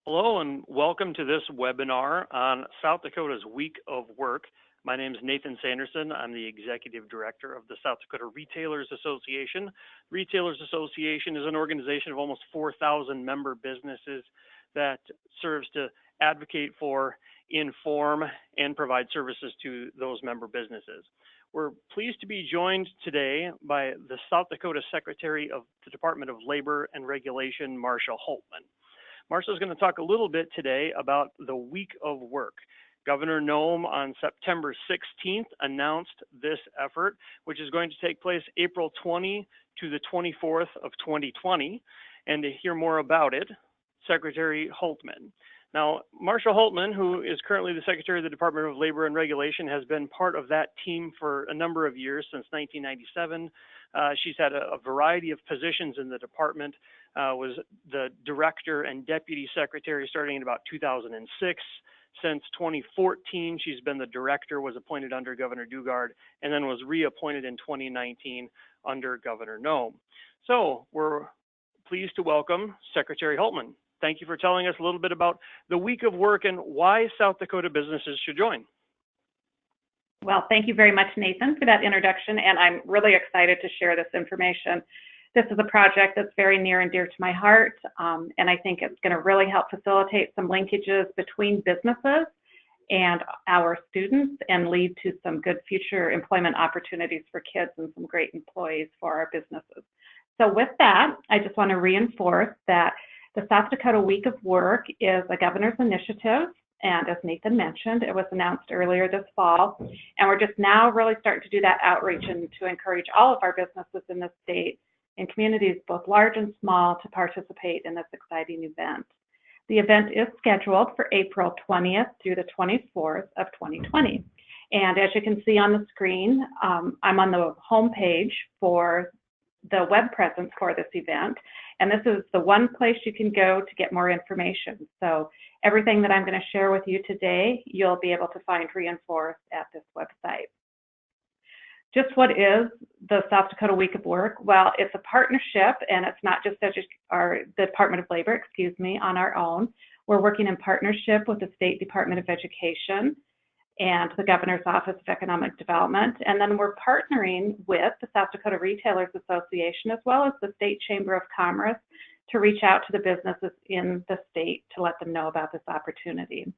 Hello and welcome to this webinar on South Dakota's Week of Work. My name is Nathan Sanderson. I'm the Executive Director of the South Dakota Retailers Association. Retailers Association is an organization of almost 4,000 member businesses that serves to advocate for, inform, and provide services to those member businesses. We're pleased to be joined today by the South Dakota Secretary of the Department of Labor and Regulation, Marcia Holtman. Marcia is going to talk a little bit today about the Week of Work. Governor Nome on September 16th announced this effort, which is going to take place April 20 to the 24th of 2020. And to hear more about it, Secretary Holtman. Now, Marcia Holtman, who is currently the Secretary of the Department of Labor and Regulation, has been part of that team for a number of years, since 1997. She's had a variety of positions in the department, was the Director and Deputy Secretary starting in about 2006. Since 2014, she's been the Director, was appointed under Governor Dugard, and then was reappointed in 2019 under Governor Nome. So we're pleased to welcome Secretary Holtman. Thank you for telling us a little bit about the Week of Work and why South Dakota businesses should join. Well, thank you very much, Nathan, for that introduction, and I'm really excited to share this information. This is a project that's very near and dear to my heart, and I think it's going to really help facilitate some linkages between businesses and our students and lead to some good future employment opportunities for kids and some great employees for our businesses. So with that, I just want to reinforce that the South Dakota Week of Work is a governor's initiative, and as Nathan mentioned, it was announced earlier this fall, and we're just now really starting to do that outreach and to encourage all of our businesses in the state and communities, both large and small, to participate in this exciting event. The event is scheduled for April 20th through the 24th of 2020, and as you can see on the screen, I'm on the home page for the web presence for this event, and this is the one place you can go to get more information. So everything that I'm going to share with you today, you'll be able to find reinforced at this website. Just what is the South Dakota Week of Work? Well, it's a partnership, and it's not just the Department of Labor, on our own. We're working in partnership with the State Department of Education and the Governor's Office of Economic Development. And then we're partnering with the South Dakota Retailers Association as well as the State Chamber of Commerce to reach out to the businesses in the state to let them know about this opportunity.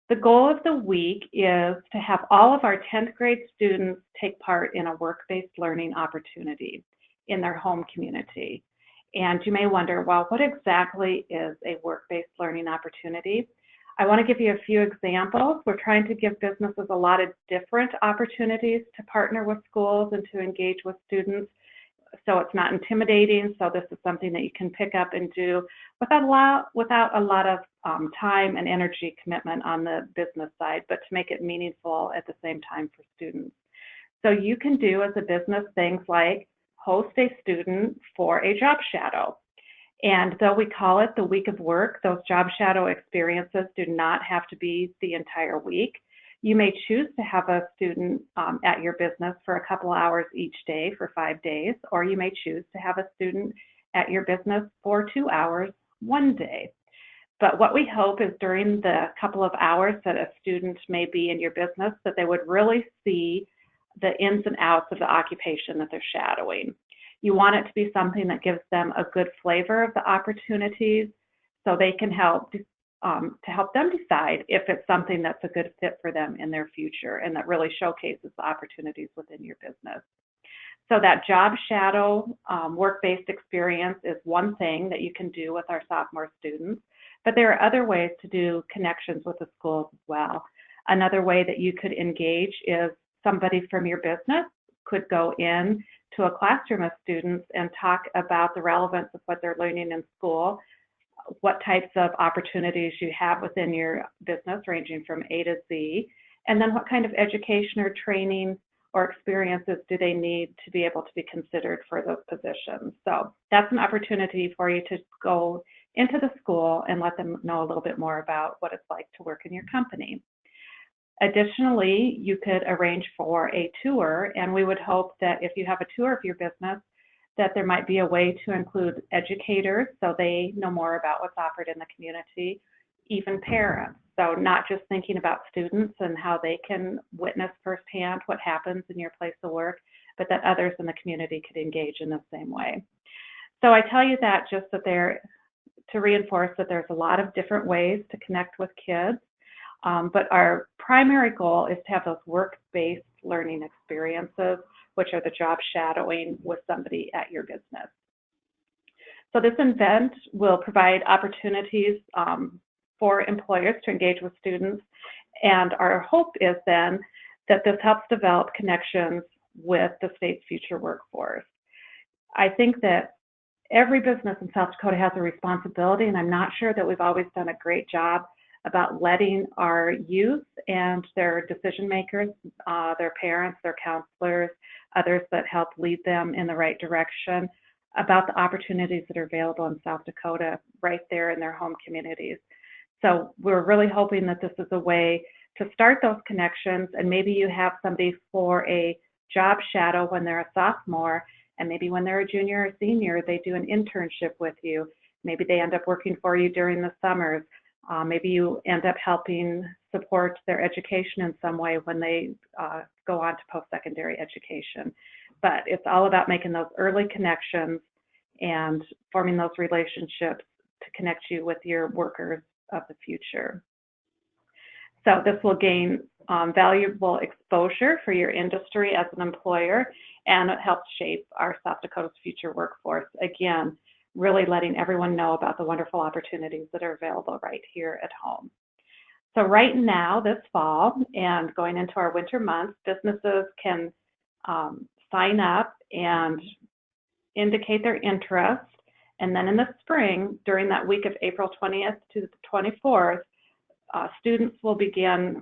The goal of the week is to have all of our 10th grade students take part in a work-based learning opportunity in their home community. And you may wonder, well, what exactly is a work-based learning opportunity? I want to give you a few examples. We're trying to give businesses a lot of different opportunities to partner with schools and to engage with students, so it's not intimidating. So this is something that you can pick up and do without a lot of time and energy commitment on the business side, but to make it meaningful at the same time for students. So you can do as a business things like host a student for a job shadow. And though we call it the Week of Work, those job shadow experiences do not have to be the entire week. You may choose to have a student at your business for a couple hours each day for 5 days, or you may choose to have a student at your business for 2 hours one day. But what we hope is during the couple of hours that a student may be in your business, that they would really see the ins and outs of the occupation that they're shadowing. You want it to be something that gives them a good flavor of the opportunities so they can help them decide if it's something that's a good fit for them in their future and that really showcases the opportunities within your business. So that job shadow work-based experience is one thing that you can do with our sophomore students, but there are other ways to do connections with the schools as well. Another way that you could engage is somebody from your business could go in to a classroom of students and talk about the relevance of what they're learning in school, what types of opportunities you have within your business ranging from A to Z, and then what kind of education or training or experiences do they need to be able to be considered for those positions. So that's an opportunity for you to go into the school and let them know a little bit more about what it's like to work in your company. Additionally, you could arrange for a tour, and we would hope that if you have a tour of your business, that there might be a way to include educators so they know more about what's offered in the community, even parents. So not just thinking about students and how they can witness firsthand what happens in your place of work, but that others in the community could engage in the same way. So I tell you that just that to reinforce that there's a lot of different ways to connect with kids, but our primary goal is to have those work-based learning experiences, which are the job shadowing with somebody at your business. So this event will provide opportunities for employers to engage with students, and our hope is then that this helps develop connections with the state's future workforce. I think that every business in South Dakota has a responsibility, and I'm not sure that we've always done a great job about letting our youth and their decision makers, their parents, their counselors, others that help lead them in the right direction, about the opportunities that are available in South Dakota right there in their home communities. So we're really hoping that this is a way to start those connections, and maybe you have somebody for a job shadow when they're a sophomore, and maybe when they're a junior or senior, they do an internship with you. Maybe they end up working for you during the summers. Maybe you end up helping support their education in some way when they go on to post-secondary education. But it's all about making those early connections and forming those relationships to connect you with your workers of the future. So this will gain valuable exposure for your industry as an employer, and it helps shape our South Dakota's future workforce. Again, really letting everyone know about the wonderful opportunities that are available right here at home. So right now, this fall and going into our winter months, businesses can sign up and indicate their interest. And then in the spring, during that week of April 20th to the 24th, students will begin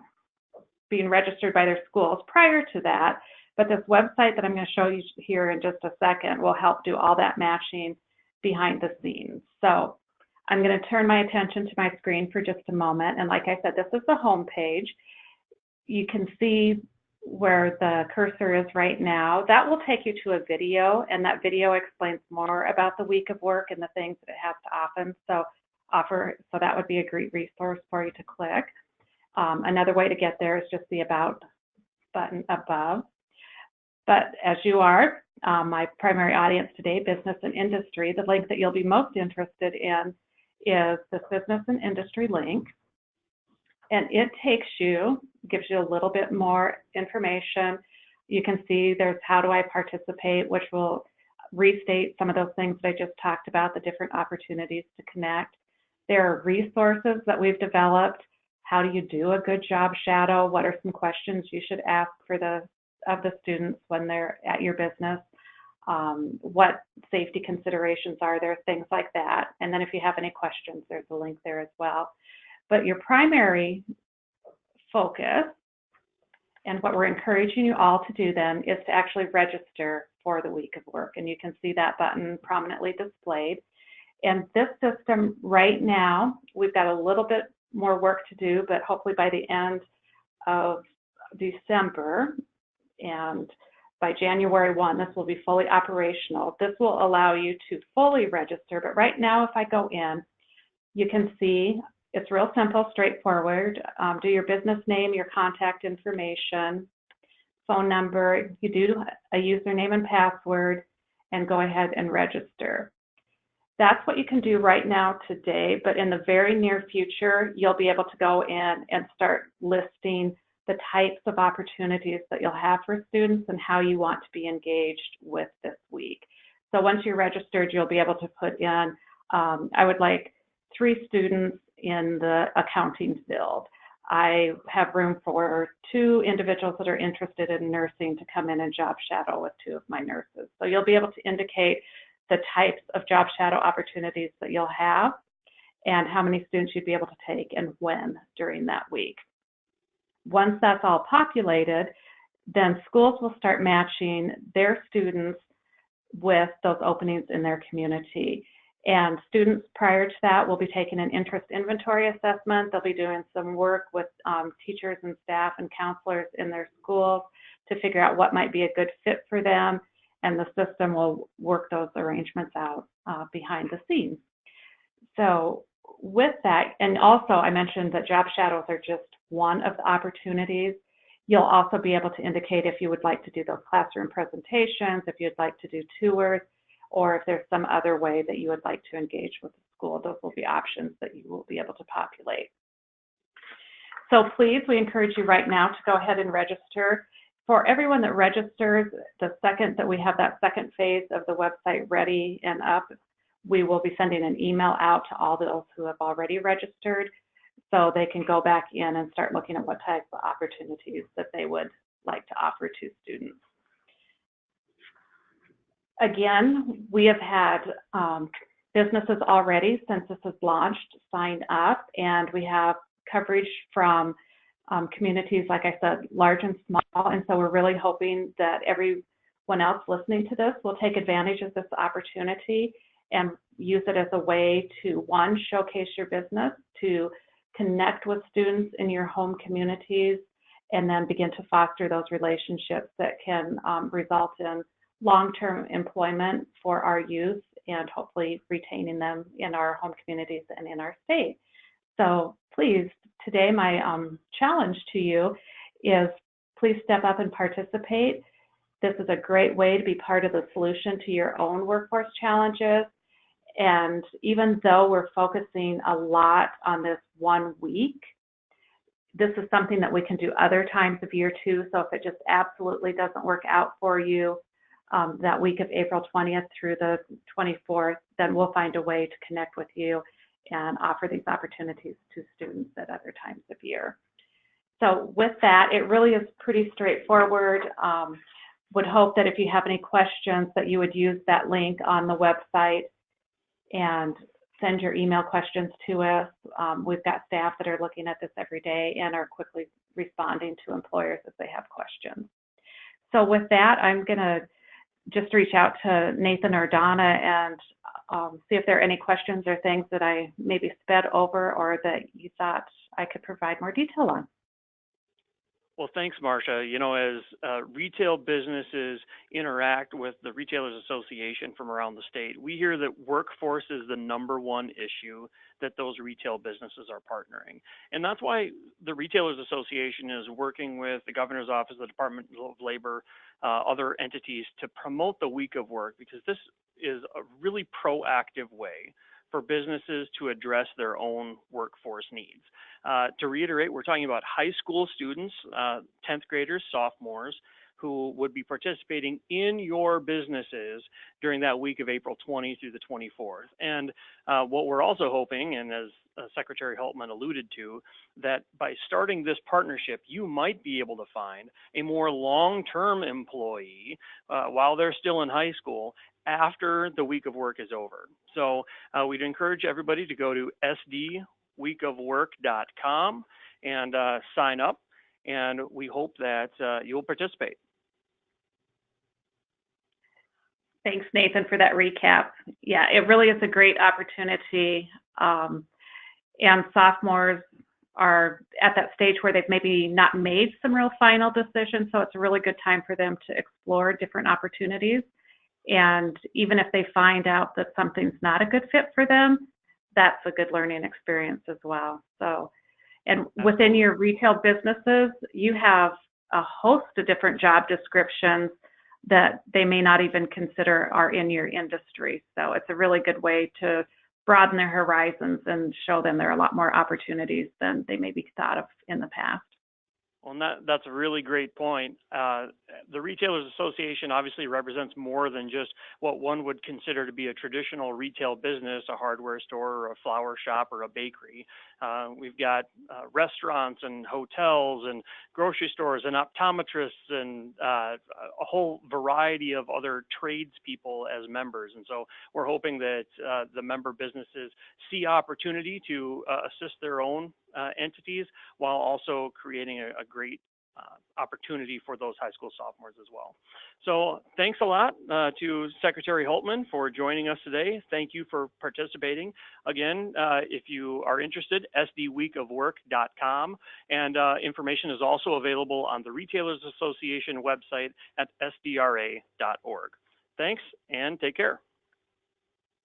being registered by their schools prior to that. But this website that I'm going to show you here in just a second will help do all that matching behind the scenes. So I'm going to turn my attention to my screen for just a moment. And like I said, this is the home page. You can see where the cursor is right now. That will take you to a video, and that video explains more about the week of work and the things that it has to offer. So that would be a great resource for you to click. Another way to get there is just the About button above. But as you are, my primary audience today, business and industry, the link that you'll be most interested in is this business and industry link. And it gives you a little bit more information. You can see there's how do I participate, which will restate some of those things that I just talked about, the different opportunities to connect. There are resources that we've developed. How do you do a good job shadow? What are some questions you should ask of the students when they're at your business? What safety considerations are there? Things like that. And then if you have any questions, there's a link there as well. But your primary focus, and what we're encouraging you all to do then, is to actually register for the week of work. And you can see that button prominently displayed. And this system right now, we've got a little bit more work to do, but hopefully by the end of December and by January 1, this will be fully operational. This will allow you to fully register. But right now, if I go in, you can see it's real simple, straightforward. Do your business name, your contact information, phone number. You do a username and password, and go ahead and register. That's what you can do right now today, but in the very near future, you'll be able to go in and start listing the types of opportunities that you'll have for students and how you want to be engaged with this week. So once you're registered, you'll be able to put in, I would like 3 students in the accounting field. I have room for 2 individuals that are interested in nursing to come in and job shadow with 2 of my nurses. So you'll be able to indicate the types of job shadow opportunities that you'll have and how many students you'd be able to take and when during that week. Once that's all populated, then schools will start matching their students with those openings in their community. And students prior to that will be taking an interest inventory assessment. They'll be doing some work with teachers and staff and counselors in their schools to figure out what might be a good fit for them. and the system will work those arrangements out behind the scenes. So with that, and also I mentioned that job shadows are just one of the opportunities. You'll also be able to indicate if you would like to do those classroom presentations, if you'd like to do tours, or if there's some other way that you would like to engage with the school. Those will be options that you will be able to populate. So please, we encourage you right now to go ahead and register. For everyone that registers, the second that we have that second phase of the website ready and up, we will be sending an email out to all those who have already registered so they can go back in and start looking at what types of opportunities that they would like to offer to students. Again, we have had businesses already since this was launched signed up, and we have coverage from communities, like I said, large and small, and so we're really hoping that everyone else listening to this will take advantage of this opportunity and use it as a way to, one, showcase your business, to connect with students in your home communities, and then begin to foster those relationships that can result in long-term employment for our youth and hopefully retaining them in our home communities and in our state. So please, today my challenge to you is please step up and participate. This is a great way to be part of the solution to your own workforce challenges. And even though we're focusing a lot on this 1 week, this is something that we can do other times of year too. So if it just absolutely doesn't work out for you that week of April 20th through the 24th, then we'll find a way to connect with you and offer these opportunities to students at other times of year. So with that, it really is pretty straightforward. Would hope that if you have any questions that you would use that link on the website and send your email questions to us. We've got staff that are looking at this every day and are quickly responding to employers if they have questions. So with that, I'm going to just reach out to Nathan or Donna and see if there are any questions or things that I maybe sped over or that you thought I could provide more detail on. Well, thanks, Marcia. You know, as retail businesses interact with the Retailers Association from around the state, we hear that workforce is the #1 issue that those retail businesses are partnering. And that's why the Retailers Association is working with the Governor's Office, the Department of Labor, other entities to promote the week of work, because this is a really proactive way for businesses to address their own workforce needs. To reiterate, we're talking about high school students, 10th graders, sophomores, who would be participating in your businesses during that week of April 20 through the 24th. And what we're also hoping, and as Secretary Hultman alluded to, that by starting this partnership, you might be able to find a more long-term employee while they're still in high school after the week of work is over. So we'd encourage everybody to go to sdweekofwork.com and sign up, and we hope that you'll participate. Thanks, Nathan, for that recap. Yeah, it really is a great opportunity, and sophomores are at that stage where they've maybe not made some real final decisions, so it's a really good time for them to explore different opportunities. And even if they find out that something's not a good fit for them, that's a good learning experience as well. So, and within your retail businesses, you have a host of different job descriptions that they may not even consider are in your industry. So it's a really good way to broaden their horizons and show them there are a lot more opportunities than they maybe thought of in the past. Well, that's a really great point. The Retailers Association obviously represents more than just what one would consider to be a traditional retail business, a hardware store or a flower shop or a bakery. We've got restaurants and hotels and grocery stores and optometrists and a whole variety of other tradespeople as members. And so we're hoping that the member businesses see opportunity to assist their own entities while also creating a great opportunity for those high school sophomores as well. So thanks a lot to Secretary Hultman for joining us today. Thank you for participating. Again, if you are interested, sdweekofwork.com, and information is also available on the Retailers Association website at sdra.org. Thanks and take care.